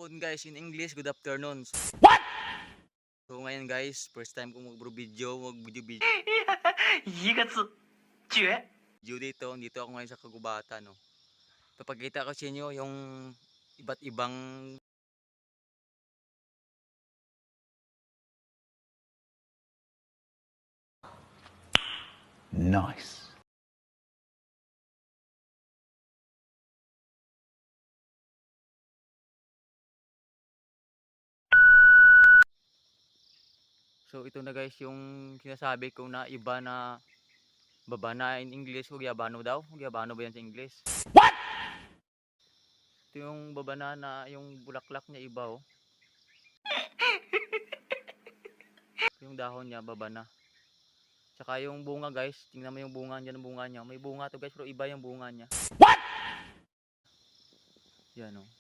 afternoon guys, in English, good afternoon. What? So ngayon guys, first time kong mag-video 이것은 죄. dito ako ngayon sa kagubatan, no. Papakita ko sa inyo yung iba't ibang Nice. So ito na guys yung sinasabi ko na iba na babana in English, Hugyabano daw. Hugyabano ba yan sa English? What? Ito yung babana na yung bulaklak niya iba oh. Yung dahon niya babana. Tsaka yung bunga guys, tingnan mo yung bunga niya, bunga niya. May bunga to guys pero iba yung bunga niya. What? Yan oh.